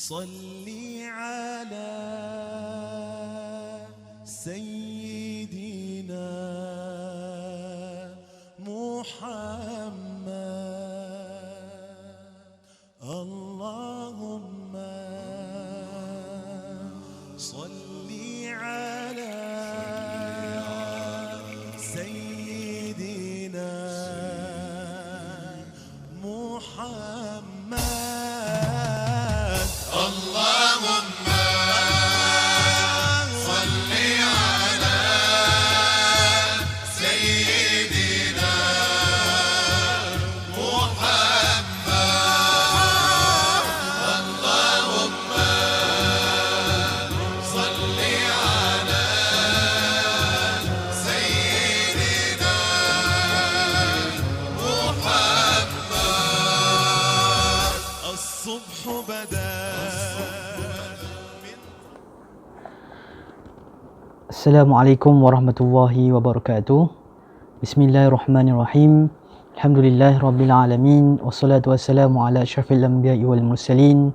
صل على سيدنا محمد اللهم صل على سيدنا محمد اللهم صل على سيدنا محمد اللهم صل على سيدنا محمد الصبح بدا. Assalamualaikum warahmatullahi wabarakatuh. Bismillahirrahmanirrahim. Alhamdulillahirabbil alamin wassalatu wassalamu ala asyrafil anbiya'i wal mursalin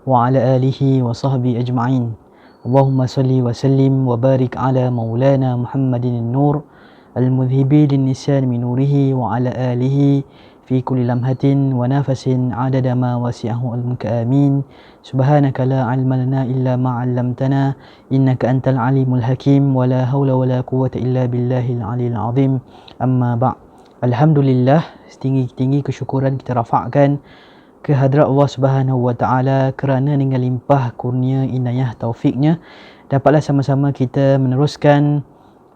wa ala alihi wa sahbihi ajma'in. Allahumma salli wa sallim wa barik ala maulana Muhammadin an-nur al-mudhibi lin-nisan min nurihi wa ala alihi fi kulli lamhatin wa nafasin adada ma wasi'ahu al-mulka amin. Subhanaka la ilma lana illa ma 'allamtana innaka antal alimul hakim wa la haula wa la quwwata illa billahil aliyil azim. Amma ba'. Alhamdulillah, setinggi-tinggi kesyukuran kita rafa'kan ke hadrat Allah Subhanahu wa taala kerana dengan limpah kurnia inayah taufiknya dapatlah sama-sama kita meneruskan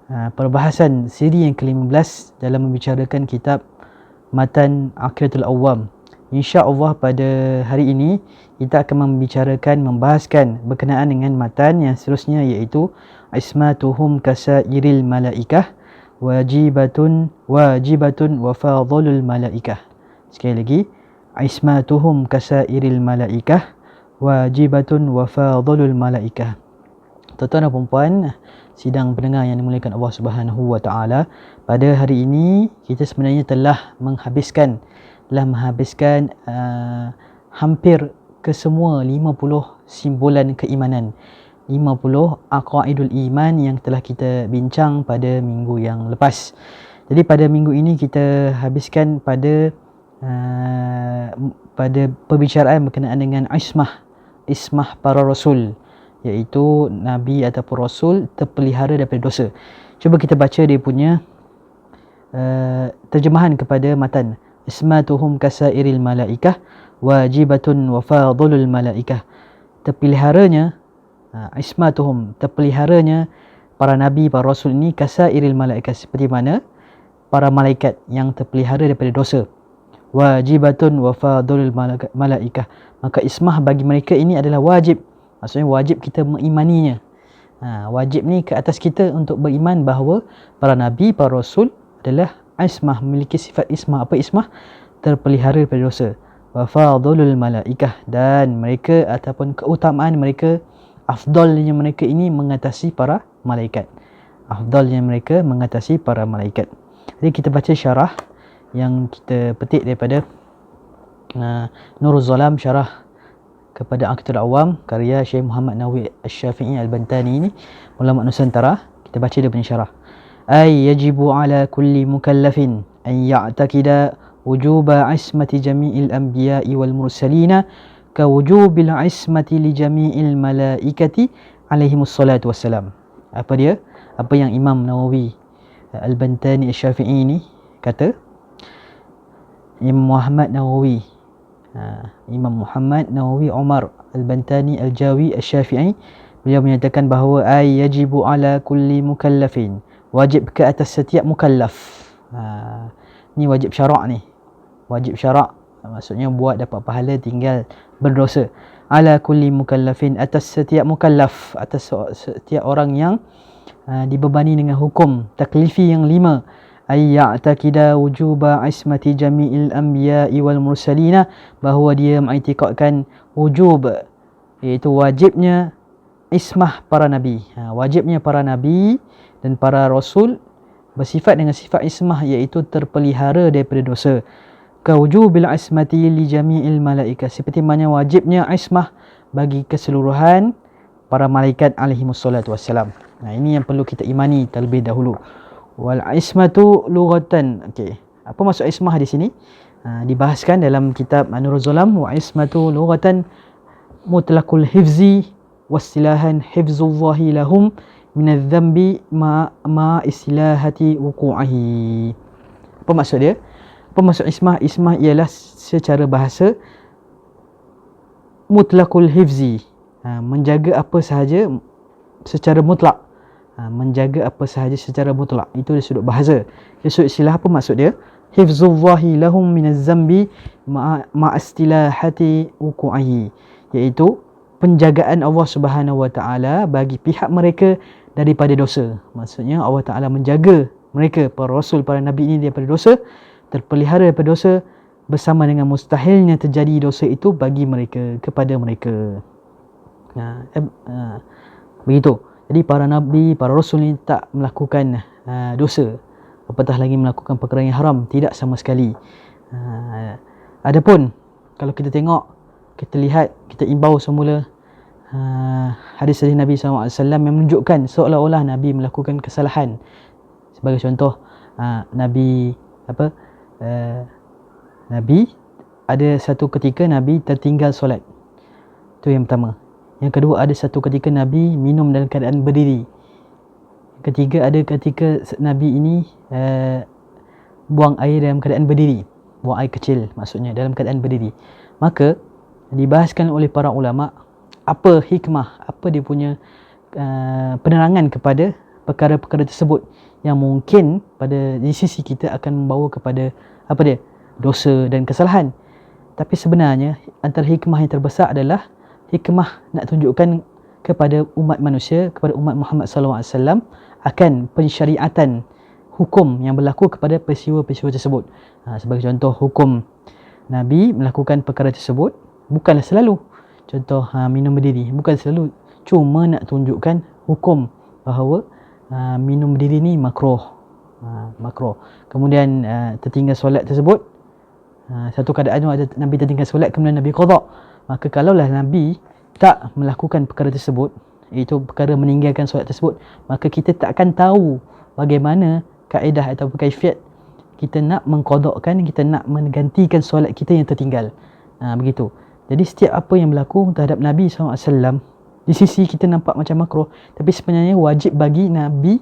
perbahasan siri yang ke-15 dalam membicarakan kitab Matan Aqidatul Awam. InsyaAllah pada hari ini kita akan membahaskan berkenaan dengan matan yang seterusnya, iaitu Ismatuhum kasairil malaikah wajibatun wa fadlul malaikah. Sekali lagi, Ismatuhum kasairil malaikah wajibatun wa fadlul malaikah. Tuan-tuan dan puan-puan, sidang pendengar yang dimuliakan Allah Subhanahu wa taala, pada hari ini kita sebenarnya telah menghabiskan hampir kesemua 50 simbolan keimanan, 50 aqaidul iman yang telah kita bincang pada minggu yang lepas. Jadi pada minggu ini kita habiskan pada perbicaraan berkenaan dengan ismah para rasul, iaitu Nabi ataupun Rasul terpelihara daripada dosa. Cuba kita baca dia punya terjemahan kepada matan. Ismatuhum kasairil malaikah wajibatun wa fadlul malaikah. Terpeliharanya ismatuhum, terpeliharanya para Nabi, para Rasul ini kasairil malaikah, seperti mana para malaikat yang terpelihara daripada dosa. Wajibatun wa fadlul malaikah, maka ismah bagi mereka ini adalah wajib. Maksudnya wajib kita mengimaninya. Wajib ni ke atas kita untuk beriman bahawa para Nabi, para Rasul adalah ismah, memiliki sifat ismah. Apa ismah? Terpelihara daripada dosa. Wa fadlul malaikah, dan mereka ataupun keutamaan mereka, afdalnya mereka ini mengatasi para malaikat. Afdalnya mereka mengatasi para malaikat. Jadi kita baca syarah yang kita petik daripada Nurul Zalam, syarah kepada Aqidatul Awam karya Syekh Muhammad Nawawi Asy-Syafi'i Al-Bantani ini, ulama Nusantara. Kita baca dia punya syarah. Ay yajibu ala kulli mukallafin an ya'taqida wujuba ismati jami'il anbiya'i wal mursalina ka wujubil ismati li jami'il malaikati alaihimus salatu wassalam. Apa dia? Apa yang Imam Nawawi Al-Bantani Asy-Syafi'i ini kata? Imam Muhammad Nawawi Umar Al-Bantani Al-Jawi Asy-Syafi'i, beliau menyatakan bahawa ay yajibu ala kulli mukallafin, wajib ke atas setiap mukallaf. Ni wajib syarak ni. Wajib syarak maksudnya buat dapat pahala, tinggal berdosa. Ala kulli mukallafin, atas setiap mukallaf, atas setiap orang yang dibebani dengan hukum taklifi yang 5. Ay ya'taqida wujuba ismati jami'il anbiya'i wal mursalina, bahawa dia mengiktikadkan wujub, iaitu wajibnya ismah para nabi. Wajibnya para nabi dan para rasul bersifat dengan sifat ismah, iaitu terpelihara daripada dosa. Ka wujubil ismati li jami'il malaikah, seperti mana wajibnya ismah bagi keseluruhan para malaikat alaihimussalatu wassalam. Ini yang perlu kita imani terlebih dahulu. Wal ismatu lughatan. Okey. Apa maksud ismah di sini? Dibahaskan dalam kitab Nurul Zulam. Wa ismatu lughatan mutlaqul hifzi wastilahan hifzullahi lahum min adh-dhanbi ma istilahati wuqu'ihi. Apa maksud dia? Apa maksud ismah? Ismah ialah secara bahasa mutlaqul hifzi, menjaga apa sahaja secara mutlak. Menjaga apa sahaja secara mutlak. Itu dari sudut bahasa. Dari sudut istilah, apa maksud dia? Hifzullahi lahum minaz zambi ma'astilahati wuqu'ihi, iaitu penjagaan Allah Subhanahu Wa Taala bagi pihak mereka daripada dosa. Maksudnya Allah Taala menjaga mereka, para rasul, para nabi ini daripada dosa, terpelihara daripada dosa, bersama dengan mustahilnya terjadi dosa itu bagi mereka, kepada mereka. Begitu. Jadi para nabi, para rasul ni tak melakukan dosa, apatah lagi melakukan perkara yang haram, tidak sama sekali. Adapun kalau kita tengok, kita lihat, kita imbau semula hadis dari Nabi SAW yang menunjukkan seolah-olah Nabi melakukan kesalahan. Sebagai contoh, Nabi ada satu ketika Nabi tertinggal solat. Itu yang pertama. Yang kedua, ada satu ketika Nabi minum dalam keadaan berdiri. Ketiga, ada ketika Nabi ini buang air dalam keadaan berdiri. Buang air kecil maksudnya dalam keadaan berdiri. Maka dibahaskan oleh para ulama apa hikmah, apa dia punya penerangan kepada perkara-perkara tersebut yang mungkin pada di sisi kita akan membawa kepada apa dia? Dosa dan kesalahan. Tapi sebenarnya antara hikmah yang terbesar adalah hikmah nak tunjukkan kepada umat manusia, kepada umat Muhammad SAW akan pensyariatan hukum yang berlaku kepada peristiwa-peristiwa tersebut. Sebagai contoh, hukum Nabi melakukan perkara tersebut bukanlah selalu. Contoh minum berdiri, bukan selalu. Cuma nak tunjukkan hukum bahawa minum berdiri ni makruh. Makruh. Kemudian tertinggal solat tersebut, satu keadaan tu ada Nabi tertinggal solat, kemudian Nabi qada. Maka kalaulah Nabi tak melakukan perkara tersebut, iaitu perkara meninggalkan solat tersebut, maka kita tak akan tahu bagaimana kaedah atau kaifiat kita nak mengqadakkan, kita nak menggantikan solat kita yang tertinggal. Begitu. Jadi setiap apa yang berlaku terhadap Nabi SAW, di sisi kita nampak macam makruh, tapi sebenarnya wajib bagi Nabi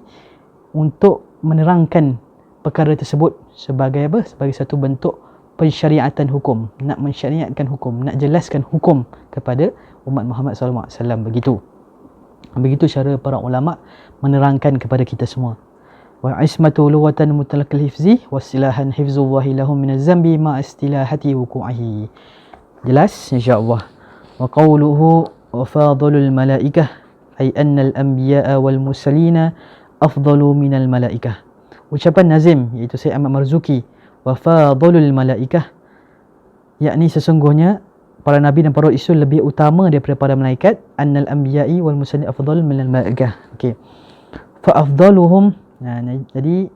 untuk menerangkan perkara tersebut sebagai apa? Sebagai satu bentuk pensyariatan hukum, nak mensyariatkan hukum, nak jelaskan hukum kepada umat Muhammad SAW. Begitu cara para ulama menerangkan kepada kita semua. Wa ismatu lughatan mutlaqal hifzi wasilahan hifzullahi lahum minaz zambi ma istilahati wuqu'ihi. Jelas insya-Allah. Wa qawluhu wa fadlul malaikah ay anna al anbiya'a wal mursalina afdalu minal malaikah. Ucapan Nazim, iaitu Syekh Ahmad Marzuki, wa fadlul malaikah, yakni sesungguhnya para nabi dan para rasul lebih utama daripada para malaikat. Annal anbiya'i wal mursalin afdal minal malaikah. Okey. Fa afdaluhum, jadi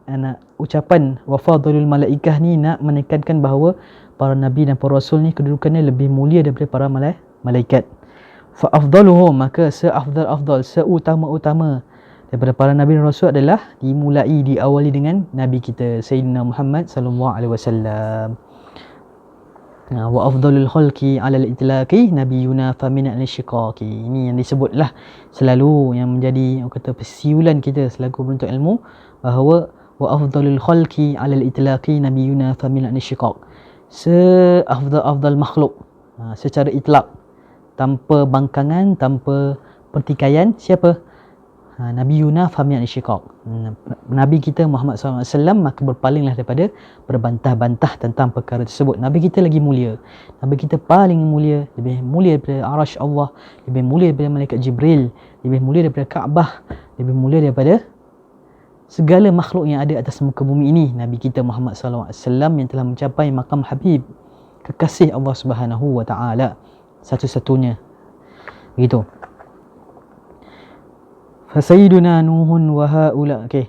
ucapan wa fadlul malaikah ni nak menekankan bahawa para nabi dan para rasul ni kedudukannya lebih mulia daripada para malaikat. Fa afdaluhum, maka seafdal, seutama-utama daripada para nabi dan rasul adalah diawali dengan nabi kita Sayyidina Muhammad sallallahu alaihi wasallam. Wa afdalul khalqi 'ala al-itlaqi nabiyuna fa min al-shiqaqi. Ini yang disebutlah selalu, yang menjadi orang kata persiulan kita selaku penuntut ilmu, bahawa wa afdalul khalqi 'ala al-itlaqi nabiyuna fa min al-shiqaq. Seafdal makhluk secara itlaq, tanpa bangkangan, tanpa pertikaian, siapa? Nabi Yuna fami'an syiqaq. Nabi kita Muhammad SAW, maka berpalinglah daripada berbantah-bantah tentang perkara tersebut. Nabi kita lagi mulia. Nabi kita paling mulia, lebih mulia daripada arash Allah, lebih mulia daripada malaikat Jibril, lebih mulia daripada Kaabah, lebih mulia daripada segala makhluk yang ada atas muka bumi ini. Nabi kita Muhammad SAW yang telah mencapai maqam Habib, kekasih Allah Subhanahu Wa Taala satu-satunya. Begitu. Fasayyiduna Nuhun wa haula. Okey.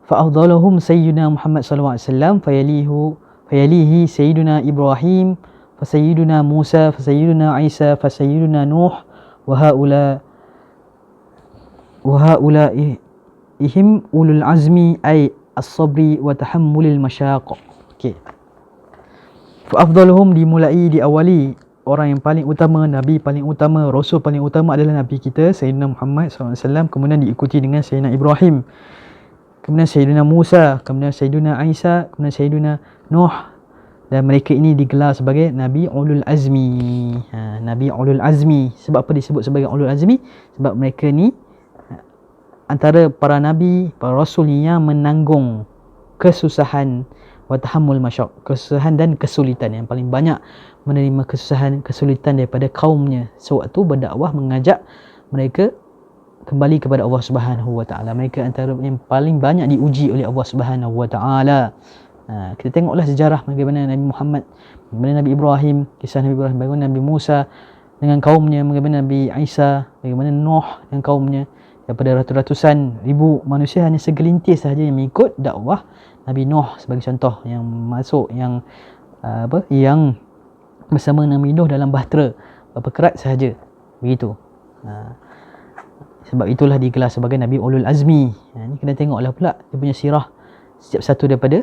Fa afdaluhum sayyiduna Muhammad sallallahu alaihi wasallam, fayalihi sayyiduna Ibrahim, fasayyiduna Musa, fasayyiduna Isa, fasayyiduna Nuh, wa haula ihim ulul azmi ay as-sabri wa tahammulil masyaq. Okey. Fa afdaluhum diawali orang yang paling utama, nabi paling utama, rasul paling utama adalah nabi kita Sayyidina Muhammad SAW, kemudian diikuti dengan Sayyidina Ibrahim, kemudian Sayyidina Musa, kemudian Sayyidina Isa, kemudian Sayyidina Nuh, dan mereka ini digelar sebagai Nabi Ulul Azmi. Nabi Ulul Azmi. Sebab apa disebut sebagai Ulul Azmi? Sebab mereka ni antara para nabi, para rasul yang menanggung kesusahan wa tahammul masyaq, kesusahan dan kesulitan, yang paling banyak menerima kesusahan, kesulitan daripada kaumnya sewaktu berdakwah, mengajak mereka kembali kepada Allah Subhanahu wa taala. Mereka antara yang paling banyak diuji oleh Allah Subhanahu wa taala. Kita tengoklah sejarah bagaimana Nabi Muhammad, bagaimana Nabi Ibrahim, kisah Nabi Ibrahim, bagaimana Nabi Musa dengan kaumnya, bagaimana Nabi Isa, bagaimana Nuh dengan kaumnya. Daripada ratus-ratusan ribu manusia, hanya segelintir sahaja yang mengikut dakwah Nabi Nuh sebagai contoh, yang masuk, yang yang bersama Nabi Nuh dalam bahtera berapa kerat sahaja, begitu. Sebab itulah digelar sebagai Nabi Ulul Azmi. Ni kena tengoklah pula dia punya sirah setiap satu daripada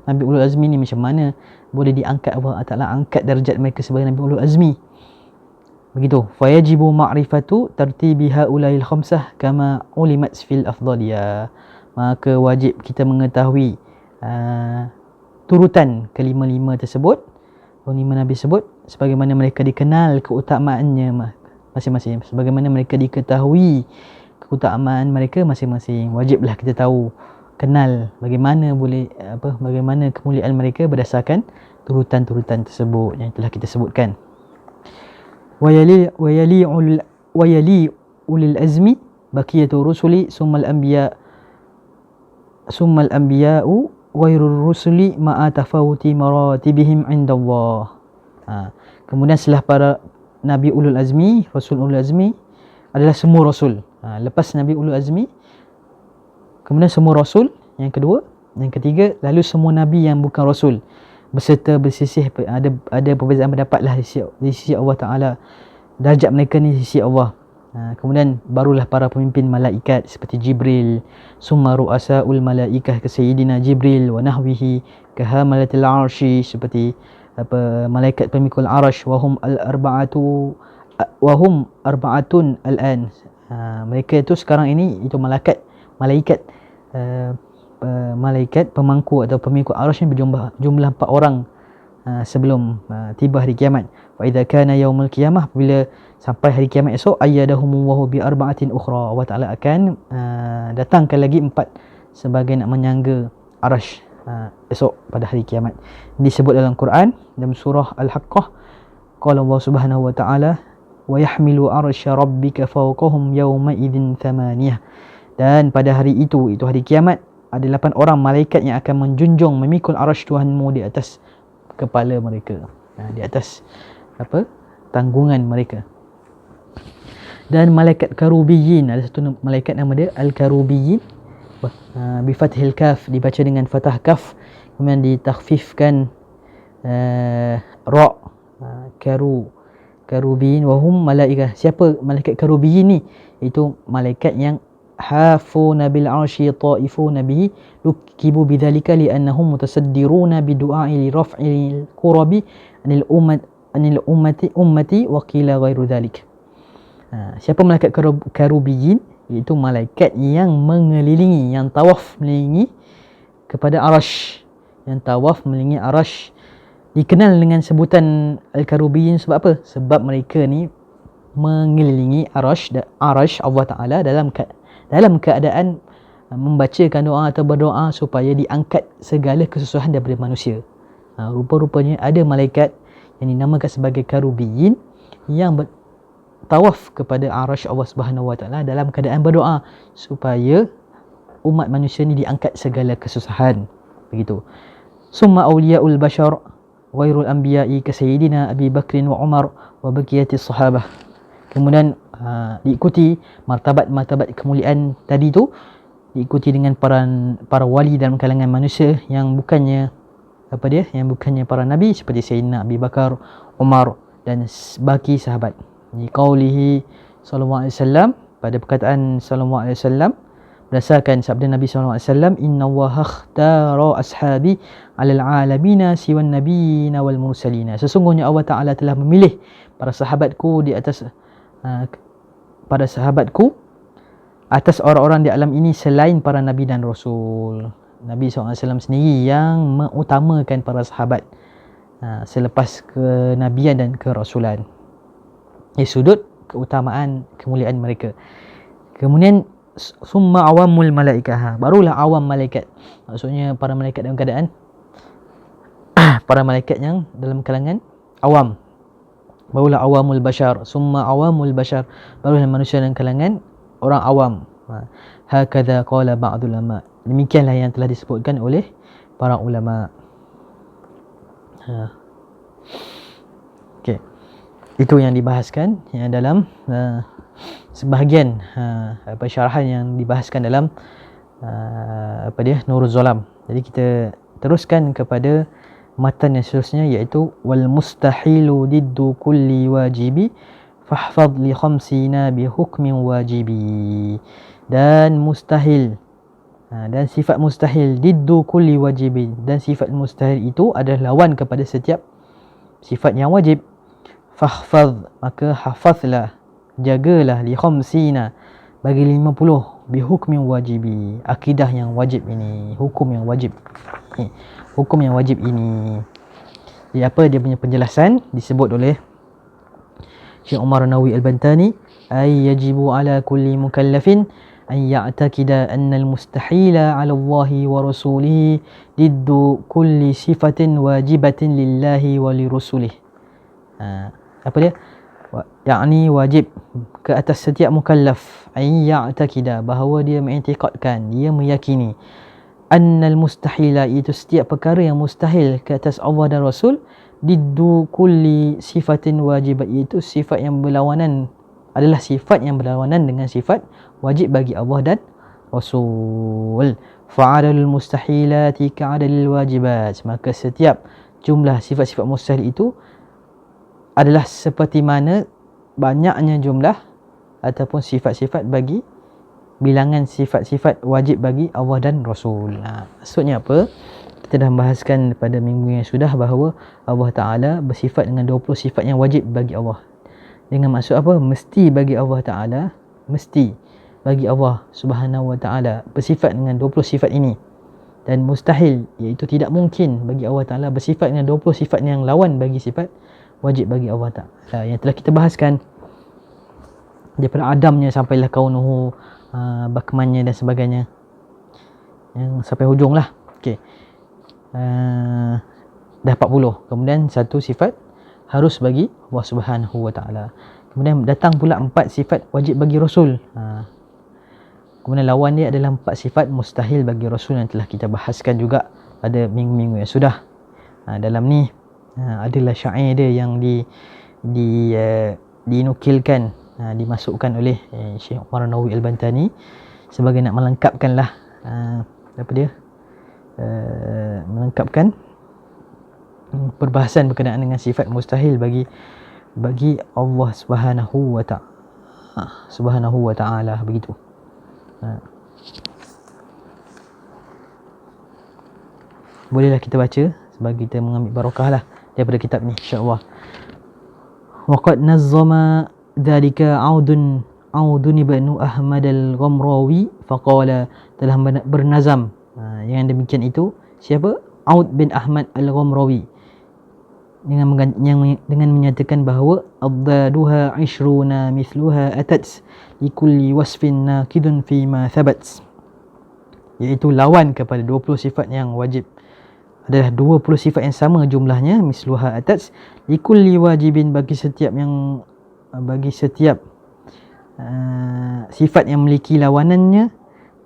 Nabi Ulul Azmi ni, macam mana boleh diangkat, Allah Ta'ala angkat darjat mereka sebagai Nabi Ulul Azmi, begitu. Fayajibu ma'rifatu tartibi haula'il khamsah kama ulimat fil afdaliyah. Maka wajib kita mengetahui turutan kelima-lima tersebut, kelima Nabi sebut, sebagaimana mereka dikenal keutamaannya masing-masing, sebagaimana mereka diketahui keutamaan mereka masing-masing. Wajiblah kita tahu, kenal bagaimana bagaimana kemuliaan mereka berdasarkan turutan-turutan tersebut yang telah kita sebutkan. Wayali ulil azmi baqiyatu rusuli summal anbiya'u ghairur rusuli ma'a tafawuti maratibihim 'inda Allah. Kemudian setelah para Nabi Ulul Azmi, Rasul Ulul Azmi adalah semua Rasul. Lepas Nabi Ulul Azmi, kemudian semua Rasul, yang kedua, yang ketiga, lalu semua Nabi yang bukan Rasul, berserta bersisih, ada perbezaan pendapat lah di sisi Allah Ta'ala, darjat mereka ni di sisi Allah. Kemudian barulah para pemimpin malaikat seperti Jibril, summa ru'asaul malaikah ke Sayyidina Jibril wa nahwihi ke hamalatil arshi, seperti malaikat pemikul arash, wahum arba'atun al-an. Mereka itu sekarang ini, itu malaikat pemangku atau pemikul arash ni berjumlah 4 orang sebelum tiba hari kiamat. Wa idza kana yaumul qiyamah, bila sampai hari kiamat esok, ayyadahumullahu bi arba'atin ukhra, Allah Ta'ala akan datangkan lagi 4 sebagai nak menyangga arash esok pada hari kiamat. Disebut dalam Quran dalam surah Al-Haqqah, qala Allah Subhanahu wa ta'ala wa yahmilu arsya rabbika fawqahum yawma idzin thamaniyah. Dan pada hari itu hari kiamat, ada 8 orang malaikat yang akan menjunjung, memikul arash Tuhanmu di atas kepala mereka, di atas tanggungan mereka. Dan malaikat karubiyin, ada satu malaikat nama dia Al-Karubiyin, bi fathil kaf, dibaca dengan fathah kaf, kemudian ditakhfifkan ra, karubiyin wahum malaikah. Siapa malaikat karubiyin ni? Itu malaikat yang hafuna bil arshi ta'ifuna bihi lukibu bidzalika li'annahum mutasaddiruna bidu'a'i li raf'il qurabi anil ummati wa qila ghairu dzalik. Siapa malaikat karubiyin? Iaitu malaikat yang mengelilingi, yang tawaf mengelilingi kepada arash, yang tawaf mengelilingi arash. Dikenal dengan sebutan al-karubiyin sebab apa? Sebab mereka ni mengelilingi arash Allah Ta'ala dalam keadaan membacakan doa atau berdoa supaya diangkat segala kesusahan daripada manusia. Rupa-rupanya ada malaikat yang dinamakan sebagai karubiyin yang tawaf kepada arash Allah Subhanahu wa ta'ala dalam keadaan berdoa supaya umat manusia ni diangkat segala kesusahan, begitu. Summa awliyaul bashar ghairul anbiya'i ka sayyidina Abi Bakrin wa Umar wa baqiyatis sahabah. Kemudian diikuti martabat-martabat kemuliaan tadi tu, diikuti dengan para wali dalam kalangan manusia yang bukannya yang bukannya para nabi, seperti Sayyidina Abi Bakar, Umar dan baki sahabat. Di qaulihi sallallahu alaihi wasallam, pada perkataan sallallahu alaihi wasallam, berdasarkan sabda Nabi sallallahu alaihi wasallam, innallaha ikhtara ashabi 'alal 'alamina siwan nabiyina wal mursalina. Sesungguhnya Allah Taala telah memilih para sahabatku di atas para sahabatku atas orang-orang di alam ini selain para nabi dan rasul. Nabi SAW sendiri yang mengutamakan para sahabat selepas kenabian dan kerasulan. Sudut keutamaan kemuliaan mereka. Kemudian summa awamul malaikah, barulah awam malaikat. Maksudnya para malaikat dalam keadaan para malaikat yang dalam kalangan awam. Barulah awamul bashar, summa awamul bashar, barulah manusia dalam kalangan orang awam. Hakadha qala ba'dul ulama. Demikianlah yang telah disebutkan oleh para ulama. Okey. Itu yang dibahaskan yang dalam sebahagian syarahan yang dibahaskan dalam Nurul Zalam. Jadi kita teruskan kepada matan yang seterusnya, iaitu wal mustahilu diddu kulli wajibi fahfaz li khamsina bi hukmin wajibi. Dan mustahil dan sifat mustahil diddu kulli wajibi, dan sifat mustahil itu adalah lawan kepada setiap sifat yang wajib. Fahfaz, maka hafazlah, jagalah, li khamsina, bagi 50, bi hukmin wajibi, akidah yang wajib ini, hukum yang wajib. Hukum yang wajib ini. Jadi apa dia punya penjelasan disebut oleh Syekh Umar Nawawi Al-Bantani, ay yajibu ala kulli mukallafin an ya'taqida anna al-mustahila 'ala Allah wa rasulihi diddu kulli sifatin wajibatin lillahi wa li rusulih. Apa dia? Yakni wajib ke atas setiap mukallaf an ya'taqida, bahawa dia mengiktikadkan, dia meyakini annal mustahila, itu setiap perkara yang mustahil ke atas Allah dan Rasul, diddu kulli sifatin wajibat, itu sifat yang berlawanan, adalah sifat yang berlawanan dengan sifat wajib bagi Allah dan Rasul. Fa'adalul mustahilati ka'adalil wajibat, maka setiap jumlah sifat-sifat mustahil itu adalah seperti mana banyaknya jumlah ataupun sifat-sifat bagi bilangan sifat-sifat wajib bagi Allah dan Rasul. Maksudnya apa? Kita dah membahaskan pada minggu yang sudah bahawa Allah Ta'ala bersifat dengan 20 sifat yang wajib bagi Allah. Dengan maksud apa? Mesti bagi Allah Ta'ala, mesti bagi Allah Subhanahu Wa Ta'ala bersifat dengan 20 sifat ini. Dan mustahil, iaitu tidak mungkin bagi Allah Ta'ala bersifat dengan 20 sifat yang lawan bagi sifat wajib bagi Allah Ta'ala, yang telah kita bahaskan daripada Adamnya sampailah kaunuhu, bakmannya dan sebagainya, yang sampai hujung lah. Okey, dah 40. Kemudian satu sifat harus bagi Allah Subhanahu Wa Ta'ala. Kemudian datang pula 4 sifat wajib bagi Rasul. Kemudian lawan dia adalah 4 sifat mustahil bagi Rasul yang telah kita bahaskan juga pada minggu-minggu yang sudah. Dalam ni adalah syair dia yang dinukilkan, dimasukkan oleh Syekh Umar Nawawi Al-Bantani sebagai nak melengkapkanlah melengkapkan perbahasan berkenaan dengan sifat mustahil bagi Allah Subhanahu wa Ta'ala, begitu. Bolehlah kita baca sebagai kita mengambil barakah lah daripada kitab ni, insya-Allah. Waqad nazzama dhalika Audun ibn Ahmad al-Ghamrawi faqala, telah bernazam yang demikian itu siapa? Aud bin Ahmad al-Ghamrawi, dengan menyatakan bahawa abdaduha 20 mithluha atat likulli wasfin nakidun fi ma thabat, iaitu lawan kepada 20 sifat yang wajib adalah 20 sifat yang sama jumlahnya, misluha atas likulli wajibin, bagi setiap sifat yang memiliki lawanannya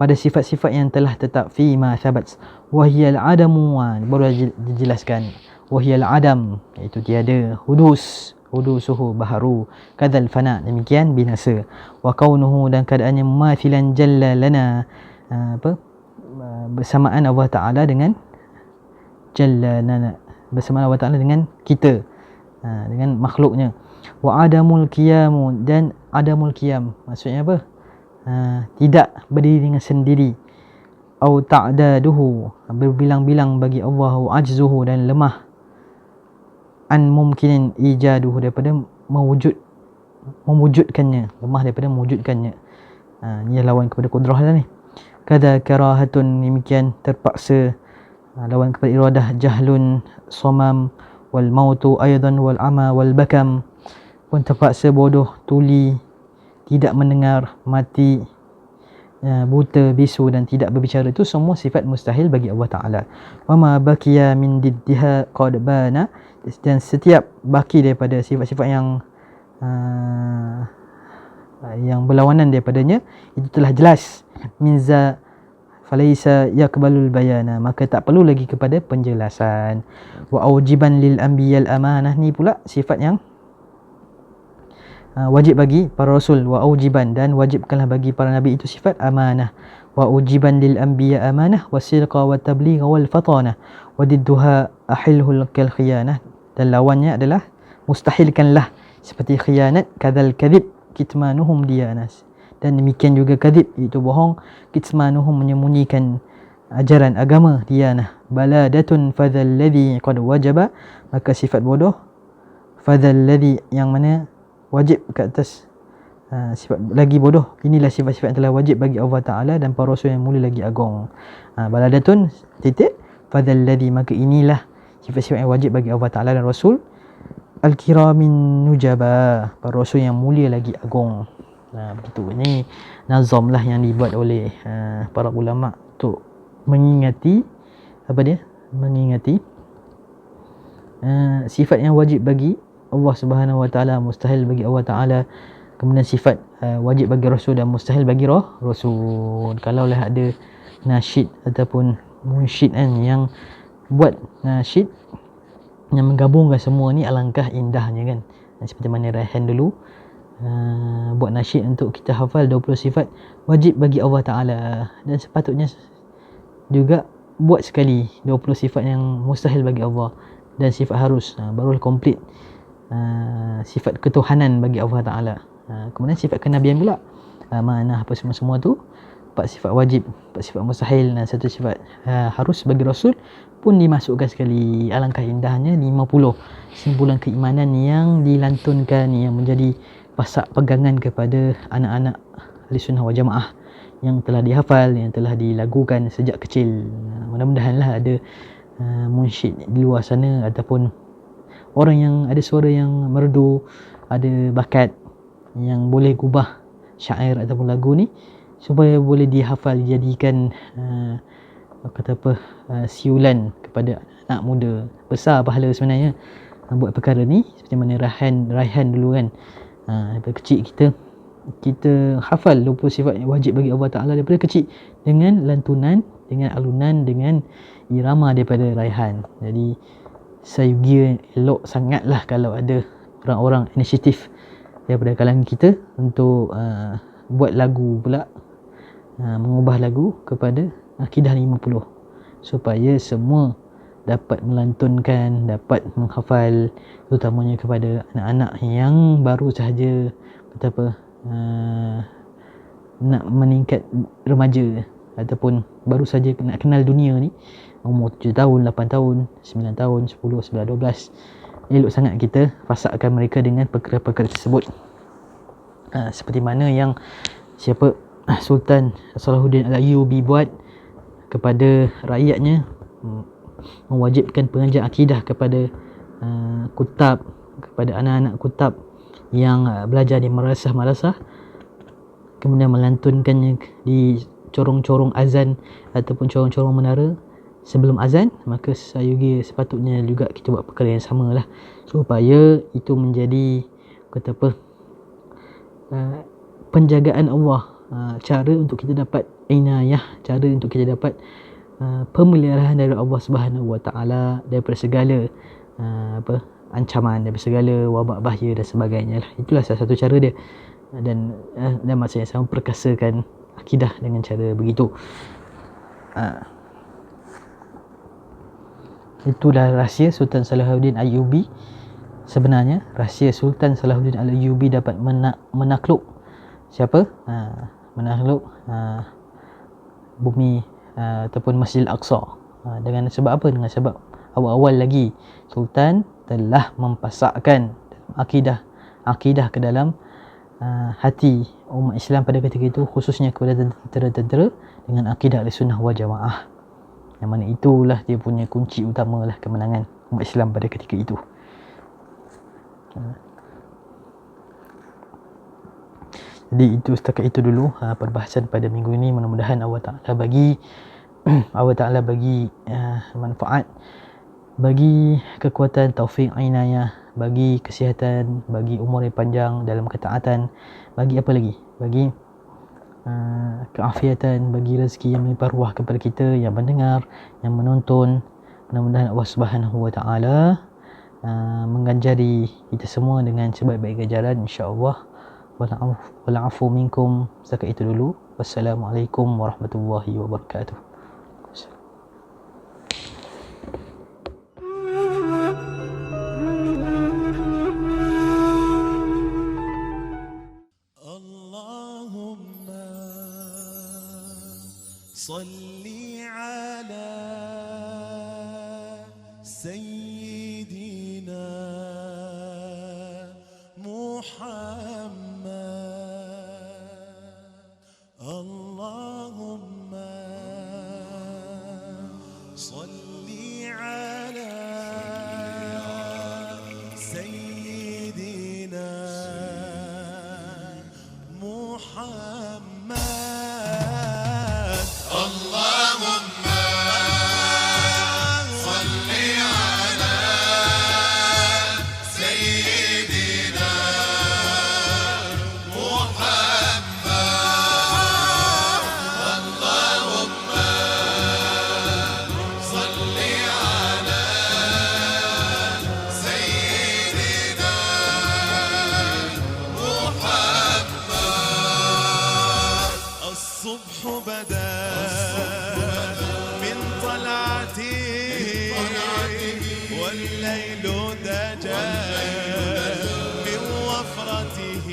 pada sifat-sifat yang telah tetap fi ma thabat. Wahyal adamu, baru dijelaskan wahyal adam, iaitu tiada, hudusuhu baharu, kadzal fana, demikian binasa, wa kaunuhu, dan keadaannya mathilan jalla lana, bersamaan Allah Ta'ala dengan jalla lana, bersamaan Allah Ta'ala dengan kita, dengan makhluknya. Wa adamul qiyamu, dan adamul qiyam maksudnya apa? Tidak berdiri dengan sendiri. Au ta'daduhu, berbilang-bilang bagi Allah, wa ajzuhu, dan lemah. An mumkinin ijaduhu, daripada mewujudkannya, lemah daripada mewujudkannya. Ni lawan kepada kudrah lah ni. Kada karahatun, demikian terpaksa. Lawan kepada iradah, jahlun, somam, wal mautu aidan, wal ama, wal bakam, pun terpaksa, bodoh, tuli, tidak mendengar, mati, buta, bisu, dan tidak berbicara. Itu semua sifat mustahil bagi Allah Ta'ala. Wa ma baqiya min diddiha qad bana, dan setiap baki daripada sifat-sifat yang berlawanan daripadanya, itu telah jelas. Minza falaisa yaqbalul bayana, maka tak perlu lagi kepada penjelasan. Wa aujiban lil anbiyal amanah, ni pula sifat yang wajib bagi para rasul. Wa aujiban, dan wajibkanlah bagi para nabi itu sifat amanah. Wa ujiban lil anbiya amanah wa sirqa wa tabligh wal fatanah wa didduha ahilhul kal khiyanah, dan lawannya adalah mustahilkanlah seperti khianat. Kadzal kadhib kitmanuhum diyanas, dan demikian juga kadhib, iaitu bohong. Kitmanuhum, menyembunyikan ajaran agama, diyanah. Baladatun fadzal ladzi qad wajaba, maka sifat bodoh. Fadzal ladzi, yang mana wajib ke atas, sifat lagi bodoh. Inilah sifat-sifat yang telah wajib bagi Allah Ta'ala dan para rasul yang mulia lagi agung. Baladatun titik fadzal ladzi, maka inilah sifat-sifat yang wajib bagi Allah Ta'ala dan rasul. Al-kiramin nujaba, para rasul yang mulia lagi agung. Begitu. Ini nazam lah yang dibuat oleh para ulama untuk mengingati mengingati sifat yang wajib bagi Allah Subhanahu Wa Taala, mustahil bagi Allah Taala. Kemudian sifat wajib bagi rasul dan mustahil bagi rasul. Kalaulah ada nasyid ataupun munsyid kan, yang buat nasyid yang menggabungkan semua ni, alangkah indahnya kan. Seperti mana Raihan dulu buat nasyid untuk kita hafal 20 sifat wajib bagi Allah Ta'ala, dan sepatutnya juga buat sekali 20 sifat yang mustahil bagi Allah dan sifat harus, barulah komplit sifat ketuhanan bagi Allah Ta'ala. Kemudian sifat kenabian pula, amanah, apa semua-semua tu 4 sifat wajib, 4 sifat mustahil, dan 1 sifat harus bagi Rasul pun dimasukkan sekali. Alangkah indahnya 50 simpulan keimanan yang dilantunkan, yang menjadi pasak pegangan kepada anak-anak Ahlussunnah wal Jamaah yang telah dihafal, yang telah dilagukan sejak kecil. Mudah-mudahanlah ada munsyid di luar sana ataupun orang yang ada suara yang merdu, ada bakat yang boleh gubah syair ataupun lagu ni supaya boleh dihafal, dijadikan siulan kepada anak muda. Besar pahala sebenarnya buat perkara ni, seperti mana Raihan dulu kan. Daripada kecil kita hafal 20 sifat yang wajib bagi Allah Ta'ala daripada kecil, dengan lantunan, dengan alunan, dengan irama daripada Raihan. Jadi saya elok sangatlah kalau ada orang-orang inisiatif daripada kalangan kita untuk buat lagu pula, mengubah lagu kepada akidah 50, supaya semua dapat melantunkan, dapat menghafal, terutamanya kepada anak-anak yang baru sahaja nak meningkat remaja ataupun baru saja nak kenal dunia ni, umur 7 tahun, 8 tahun, 9 tahun, 10, 11, 12. Elok sangat kita fasakkan mereka dengan perkara-perkara tersebut. Seperti mana yang Sultan Salahuddin Al-Ayyubi buat kepada rakyatnya, mewajibkan pengajian akidah kepada kutab, kepada anak-anak kutab yang belajar di madrasah-madrasah, kemudian melantunkannya di corong-corong azan ataupun corong-corong menara sebelum azan. Maka sepatutnya juga kita buat perkara yang sama lah, supaya itu menjadi penjagaan Allah, cara untuk kita dapat inayah, cara untuk kita dapat pemeliharaan dari Allah Subhanahu Wa Taala daripada segala ancaman, daripada segala wabak bahaya dan sebagainya lah. Itulah salah satu cara dia, dan masa yang sama perkasakan akidah dengan cara begitu. Itulah rahsia Sultan Salahuddin Ayyubi Sebenarnya rahsia Sultan Salahuddin Al-Ayyubi dapat menakluk siapa? Menakluk bumi ataupun Masjidil Aqsa. Dengan sebab apa? Dengan sebab awal-awal lagi Sultan telah mempasakkan akidah ke dalam hati umat Islam pada ketika itu, khususnya kepada tentera-tentera, dengan akidah Ahlussunnah wal Jamaah. Yang mana itulah dia punya kunci utamalah kemenangan umat Islam pada ketika itu. Jadi itu setakat itu dulu perbahasan pada minggu ini. Mudah-mudahan Allah Ta'ala bagi Allah Ta'ala bagi manfaat, bagi kekuatan, taufik, inayah, bagi kesihatan, bagi umur yang panjang dalam ketaatan, bagi apa lagi? Bagi keafiatan, bagi rezeki yang melimpah ruah kepada kita yang mendengar, yang menonton. Mudah-mudahan Allah Subhanahu Wa Ta'ala mengganjari kita semua dengan sebaik-baik ganjaran, insya-Allah. Wala'afu minkum. Setakat itu dulu. Wassalamualaikum warahmatullahi wabarakatuh. Allahumma salli ala sayyidina Muhammad. Allahumma salli ala sayyidina Muhammad. Allahumma salli ala sayyidina Muhammad. Allahumma salli ala sayyidina Muhammad. الصبح بدا من طلعته والليل دجا من وفرته